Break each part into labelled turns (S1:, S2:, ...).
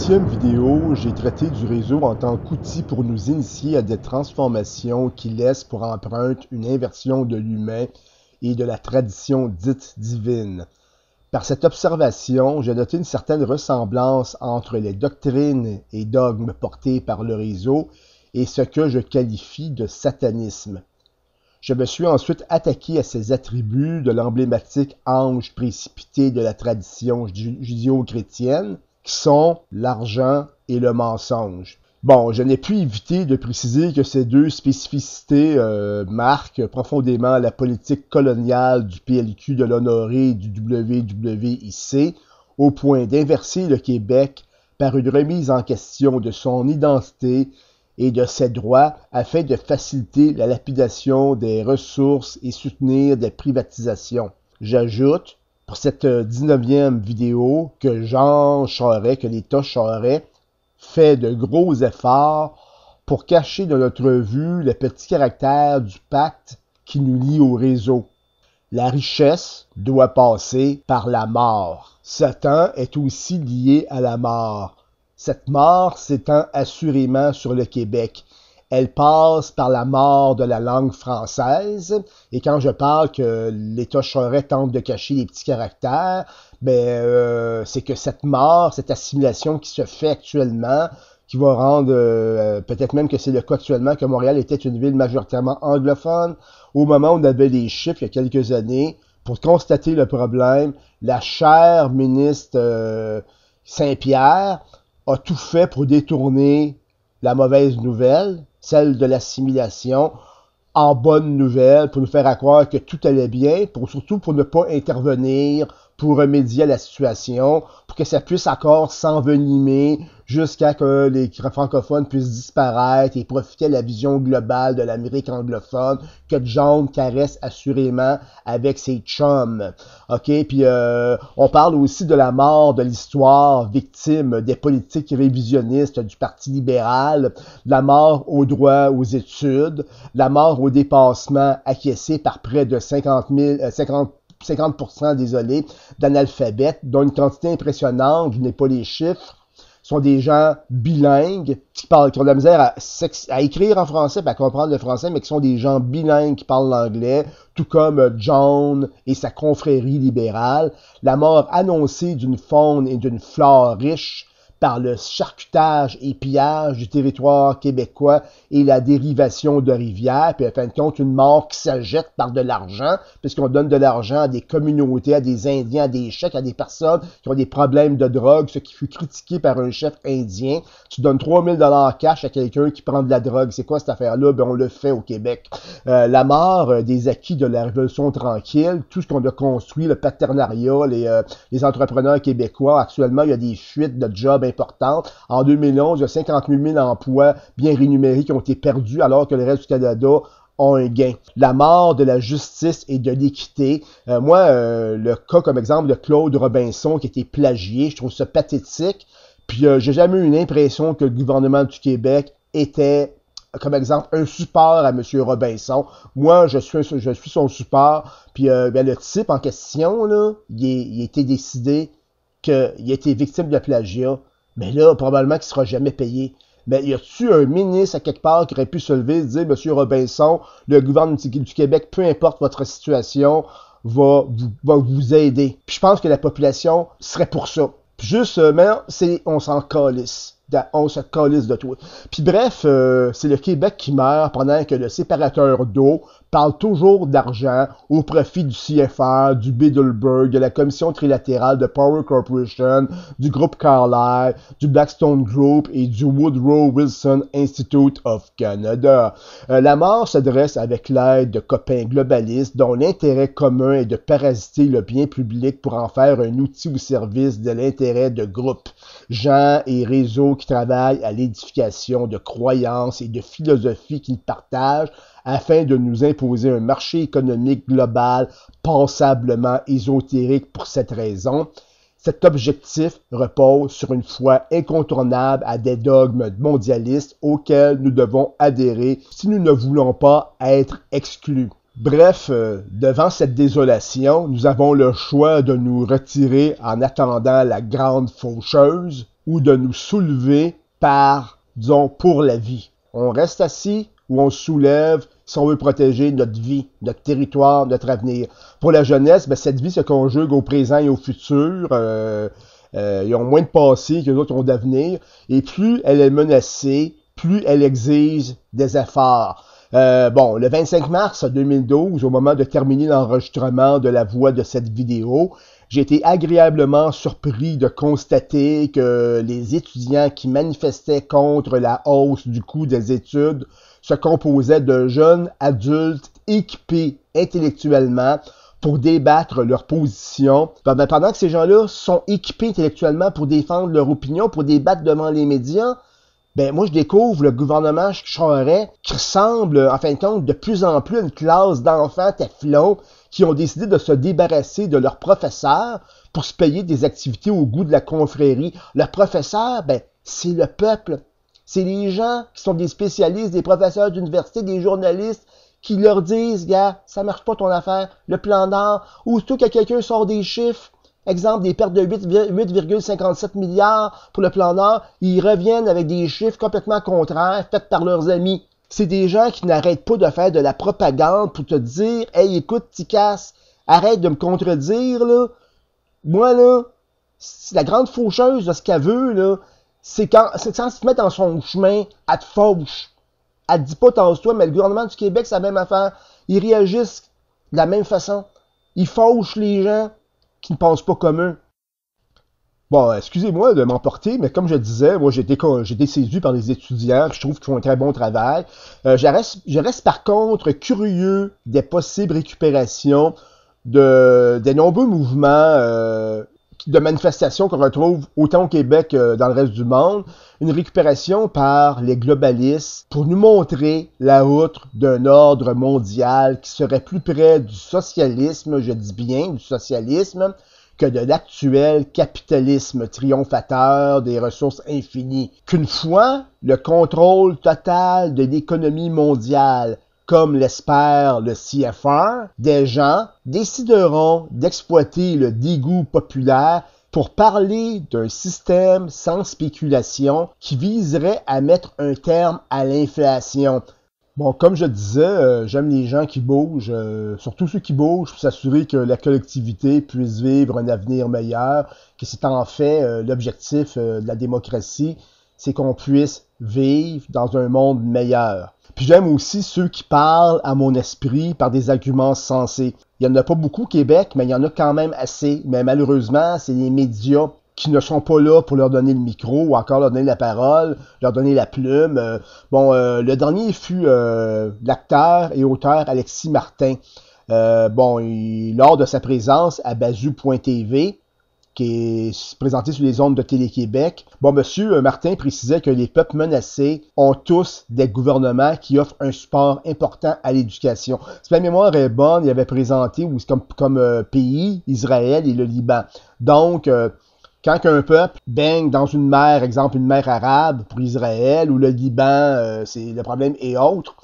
S1: 10e vidéo, j'ai traité du réseau en tant qu'outil pour nous initier à des transformations qui laissent pour empreinte une inversion de l'humain et de la tradition dite divine. Par cette observation, j'ai noté une certaine ressemblance entre les doctrines et dogmes portés par le réseau et ce que je qualifie de satanisme. Je me suis ensuite attaqué à ces attributs de l'emblématique ange précipité de la tradition judéo-chrétienne, qui sont l'argent et le mensonge. Bon, je n'ai pu éviter de préciser que ces deux spécificités marquent profondément la politique coloniale du PLQ de l'honoré et du WWIC, au point d'inverser le Québec par une remise en question de son identité et de ses droits afin de faciliter la lapidation des ressources et soutenir des privatisations. J'ajoute, pour cette 19e vidéo, que l'État Charest fait de gros efforts pour cacher de notre vue le petit caractère du pacte qui nous lie au réseau. La richesse doit passer par la mort. Satan est aussi lié à la mort. Cette mort s'étend assurément sur le Québec. Elle passe par la mort de la langue française. Et quand je parle que l'État Charest tente de cacher les petits caractères, c'est que cette mort, cette assimilation qui se fait actuellement, qui va rendre, peut-être même que c'est le cas actuellement, que Montréal était une ville majoritairement anglophone. Au moment où on avait les chiffres, il y a quelques années, pour constater le problème, la chère ministre Saint-Pierre a tout fait pour détourner la mauvaise nouvelle, celle de l'assimilation, en bonne nouvelle, pour nous faire croire que tout allait bien, surtout pour ne pas intervenir, pour remédier à la situation, pour que ça puisse encore s'envenimer jusqu'à que les francophones puissent disparaître et profiter de la vision globale de l'Amérique anglophone que John caresse assurément avec ses chums. OK? Puis on parle aussi de la mort de l'histoire victime des politiques révisionnistes du Parti libéral, la mort au droit aux études, la mort au dépassement acquiescé par près de 50% d'analphabètes, dont une quantité impressionnante, je n'ai pas les chiffres, sont des gens bilingues qui ont de la misère à écrire en français, à comprendre le français, mais qui sont des gens bilingues qui parlent l'anglais, tout comme John et sa confrérie libérale. La mort annoncée d'une faune et d'une flore riches par le charcutage et pillage du territoire québécois et la dérivation de rivières, puis en fin de compte, une mort qui s'achète par de l'argent, puisqu'on donne de l'argent à des communautés, à des Indiens, à des chèques, à des personnes qui ont des problèmes de drogue, ce qui fut critiqué par un chef indien. Tu donnes 3000 $ cash à quelqu'un qui prend de la drogue. C'est quoi cette affaire-là? On le fait au Québec. La mort des acquis de la Révolution tranquille, tout ce qu'on a construit, le paternariat, les entrepreneurs québécois, actuellement, il y a des fuites de jobs importante. En 2011, il y a 58 000 emplois bien rémunérés qui ont été perdus alors que le reste du Canada ont un gain. La mort de la justice et de l'équité. Le cas comme exemple de Claude Robinson qui a été plagié, je trouve ça pathétique. Puis j'ai jamais eu l'impression que le gouvernement du Québec était, comme exemple, un support à M. Robinson. Moi, je suis son support. Puis le type en question, là, il a été décidé qu'il a été victime de plagiat. Mais là, probablement qu'il ne sera jamais payé. Mais y a-tu un ministre à quelque part qui aurait pu se lever et dire, Monsieur Robinson, le gouvernement du Québec, peu importe votre situation, va vous aider. Puis je pense que la population serait pour ça. Puis juste, on s'en calisse. On se calisse de toi. Puis bref, c'est le Québec qui meurt pendant que le séparateur d'eau parle toujours d'argent au profit du CFR, du Bilderberg, de la Commission trilatérale de Power Corporation, du groupe Carlyle, du Blackstone Group et du Woodrow Wilson Institute of Canada. La mort s'adresse avec l'aide de copains globalistes dont l'intérêt commun est de parasiter le bien public pour en faire un outil au service de l'intérêt de groupe. Gens et réseaux qui travaillent à l'édification de croyances et de philosophies qu'ils partagent afin de nous imposer un marché économique global passablement ésotérique pour cette raison. Cet objectif repose sur une foi incontournable à des dogmes mondialistes auxquels nous devons adhérer si nous ne voulons pas être exclus. Bref, devant cette désolation, nous avons le choix de nous retirer en attendant la grande faucheuse, ou de nous soulever par, disons, pour la vie. On reste assis ou on se soulève si on veut protéger notre vie, notre territoire, notre avenir. Pour la jeunesse, ben, cette vie se conjugue au présent et au futur. Ils ont moins de passé que les autres ont d'avenir. Et plus elle est menacée, plus elle exige des efforts. Le 25 mars 2012, au moment de terminer l'enregistrement de la voix de cette vidéo, j'ai été agréablement surpris de constater que les étudiants qui manifestaient contre la hausse du coût des études se composaient de jeunes adultes équipés intellectuellement pour débattre leur position. Pendant que ces gens-là sont équipés intellectuellement pour défendre leur opinion, pour débattre devant les médias, moi je découvre le gouvernement Charest qui ressemble, en fin de compte, de plus en plus à une classe d'enfants téflons qui ont décidé de se débarrasser de leurs professeurs pour se payer des activités au goût de la confrérie. Le professeur, c'est le peuple. C'est les gens qui sont des spécialistes, des professeurs d'université, des journalistes, qui leur disent, gars, ça marche pas ton affaire, le plan d'or, ou surtout que quelqu'un sort des chiffres, exemple des pertes de 8,57 milliards pour le plan d'or, ils reviennent avec des chiffres complètement contraires, faits par leurs amis. C'est des gens qui n'arrêtent pas de faire de la propagande pour te dire, hey, écoute, Ticasse, arrête de me contredire, là. Moi, là, c'est la grande faucheuse de ce qu'elle veut, là. C'est quand se mettre dans son chemin, elle te fauche. Elle te dit pas tasse-toi, mais le gouvernement du Québec, c'est la même affaire. Ils réagissent de la même façon. Ils fauchent les gens qui ne pensent pas comme eux. Bon, excusez-moi de m'emporter, mais comme je disais, moi j'ai été séduit par les étudiants, je trouve qu'ils font un très bon travail. Je reste par contre curieux des possibles récupérations des nombreux mouvements de manifestations qu'on retrouve autant au Québec que dans le reste du monde, une récupération par les globalistes pour nous montrer la route d'un ordre mondial qui serait plus près du socialisme, je dis bien du socialisme, que de l'actuel capitalisme triomphateur des ressources infinies. Qu'une fois le contrôle total de l'économie mondiale, comme l'espère le CFR, des gens décideront d'exploiter le dégoût populaire pour parler d'un système sans spéculation qui viserait à mettre un terme à l'inflation. Bon, comme je disais, j'aime les gens qui bougent, surtout ceux qui bougent pour s'assurer que la collectivité puisse vivre un avenir meilleur, que c'est en fait l'objectif de la démocratie, c'est qu'on puisse vivre dans un monde meilleur. Puis j'aime aussi ceux qui parlent à mon esprit par des arguments sensés. Il n'y en a pas beaucoup au Québec, mais il y en a quand même assez. Mais malheureusement, c'est les médias qui ne sont pas là pour leur donner le micro ou encore leur donner la parole, leur donner la plume. Le dernier fut l'acteur et auteur Alexis Martin. Lors de sa présence à Bazou.tv, qui est présenté sur les ondes de Télé-Québec. Monsieur Martin précisait que les peuples menacés ont tous des gouvernements qui offrent un support important à l'éducation. Si ma mémoire est bonne, il avait présenté comme pays Israël et le Liban. Donc, quand un peuple baigne dans une mer, exemple une mer arabe pour Israël, ou le Liban, c'est le problème est autre,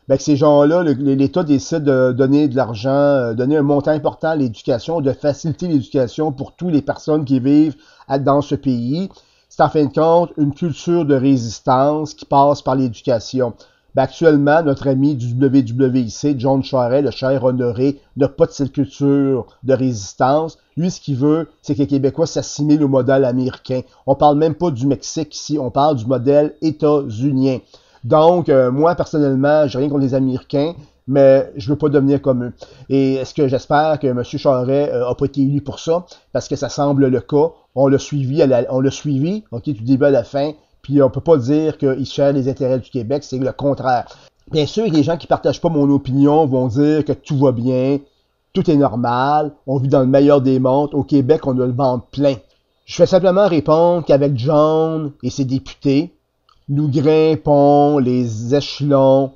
S1: que ces gens-là, l'État décide de donner de l'argent, donner un montant important à l'éducation, de faciliter l'éducation pour toutes les personnes qui vivent dans ce pays. C'est en fin de compte une culture de résistance qui passe par l'éducation. Actuellement, notre ami du WWIC, John Charest, le cher honoré, n'a pas de cette culture de résistance. Lui, ce qu'il veut, c'est que les Québécois s'assimilent au modèle américain. On parle même pas du Mexique ici, on parle du modèle états-unien. Donc, moi, personnellement, j'ai rien contre les Américains, mais je veux pas devenir comme eux. Et est-ce que j'espère que M. Charest a pas été élu pour ça? Parce que ça semble le cas. On l'a suivi, ok, du début à la fin, puis on peut pas dire qu'il cherche les intérêts du Québec, c'est le contraire. Bien sûr, les gens qui partagent pas mon opinion vont dire que tout va bien, tout est normal, on vit dans le meilleur des mondes, au Québec, on a le ventre plein. Je vais simplement répondre qu'avec John et ses députés, nous grimpons les échelons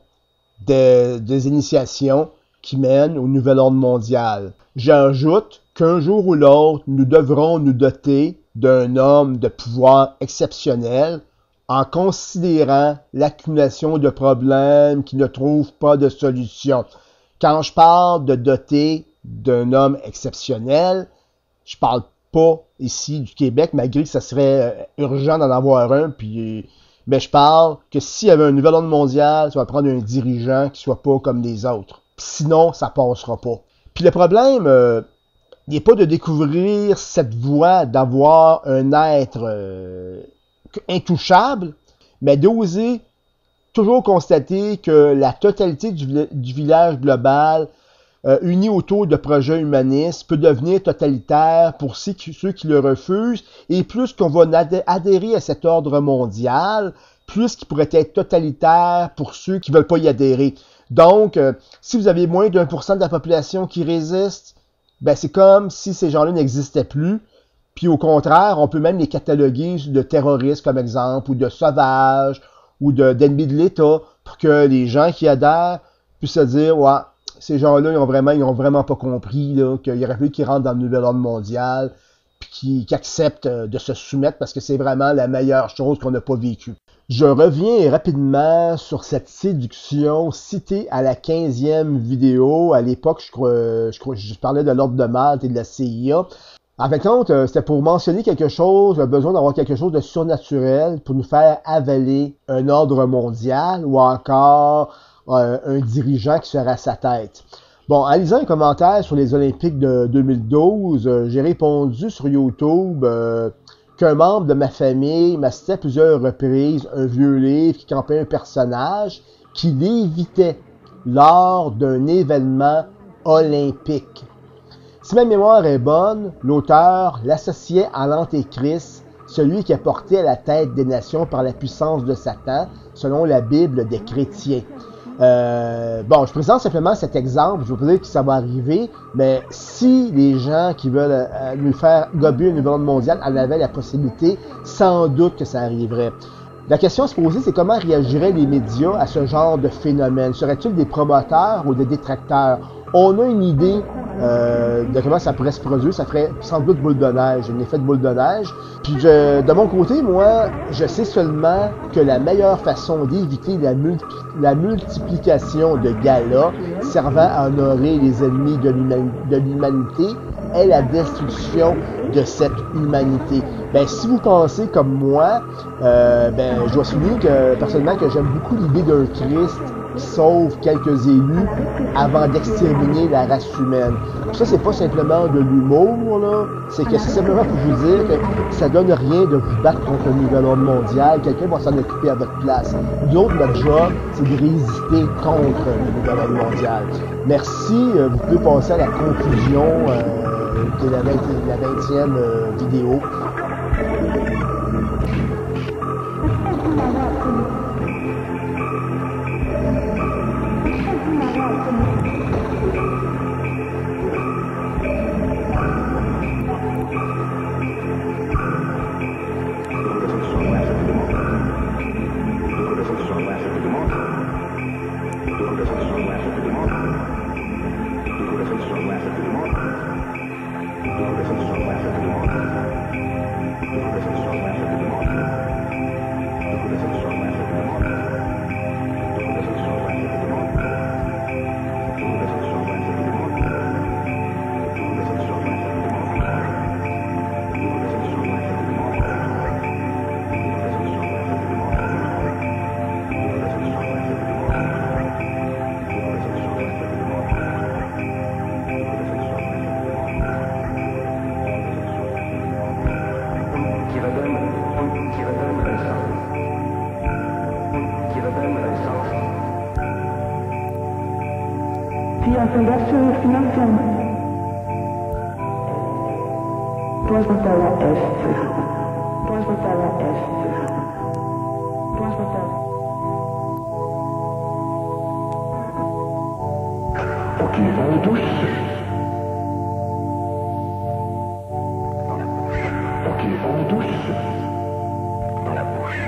S1: des initiations qui mènent au nouvel ordre mondial. J'ajoute qu'un jour ou l'autre, nous devrons nous doter d'un homme de pouvoir exceptionnel en considérant l'accumulation de problèmes qui ne trouvent pas de solution. Quand je parle de doter d'un homme exceptionnel, je parle pas ici du Québec, malgré que ça serait urgent d'en avoir un. Puis, ben, je parle que s'il y avait un nouvel ordre mondial, ça va prendre un dirigeant qui soit pas comme les autres. Sinon, ça passera pas. Puis le problème, il n'est pas de découvrir cette voie d'avoir un être intouchable, mais d'oser toujours constater que la totalité du village global, uni autour de projets humanistes, peut devenir totalitaire pour ceux qui le refusent, et plus qu'on va adhérer à cet ordre mondial, plus qu'il pourrait être totalitaire pour ceux qui ne veulent pas y adhérer. Donc, si vous avez moins d'1% de la population qui résiste, ben c'est comme si ces gens-là n'existaient plus. Puis au contraire, on peut même les cataloguer de terroristes comme exemple, ou de sauvages, ou d'ennemis de l'État, pour que les gens qui adhèrent puissent se dire, ouais, ces gens-là, ils ont vraiment pas compris qu'il aurait fallu qu'ils rentrent dans le nouvel ordre mondial, puis qu'ils acceptent de se soumettre parce que c'est vraiment la meilleure chose qu'on n'a pas vécue. Je reviens rapidement sur cette séduction citée à la 15e vidéo. À l'époque, je parlais de l'Ordre de Malte et de la CIA. En fait, c'était pour mentionner quelque chose, le besoin d'avoir quelque chose de surnaturel pour nous faire avaler un ordre mondial ou encore un dirigeant qui serait à sa tête. Bon, en lisant un commentaire sur les Olympiques de 2012, j'ai répondu sur YouTube qu'un membre de ma famille m'a cité à plusieurs reprises un vieux livre qui campait un personnage qui l'évitait lors d'un événement olympique. Si ma mémoire est bonne, l'auteur l'associait à l'Antéchrist, celui qui est porté à la tête des nations par la puissance de Satan, selon la Bible des chrétiens. Bon, je présente simplement cet exemple, je veux pas dire que ça va arriver, mais si les gens qui veulent nous faire gober un nouvel ordre mondial en avaient la possibilité, sans doute que ça arriverait. La question à se poser, c'est comment réagiraient les médias à ce genre de phénomène? Seraient-ils des promoteurs ou des détracteurs? On a une idée de comment ça pourrait se produire, ça ferait sans doute boule de neige, un effet de boule de neige. Puis de mon côté, moi, je sais seulement que la meilleure façon d'éviter la multiplication de galas servant à honorer les ennemis de l'humanité est la destruction de cette humanité. Ben, si vous pensez comme moi, je dois souligner que personnellement que j'aime beaucoup l'idée d'un Christ qui sauve quelques élus avant d'exterminer la race humaine. Ça, c'est pas simplement de l'humour, là. C'est que c'est simplement pour vous dire que ça donne rien de vous battre contre le nouvel ordre mondial. Quelqu'un va s'en occuper à votre place. Nous autres, notre job, c'est de résister contre le nouvel ordre mondial. Merci. Vous pouvez passer à la conclusion de la 20e vidéo.
S2: Fundación Financiación Transmitida pour qu'ils vont tous dans la bouche. Pour qu'ils vont tous dans la bouche.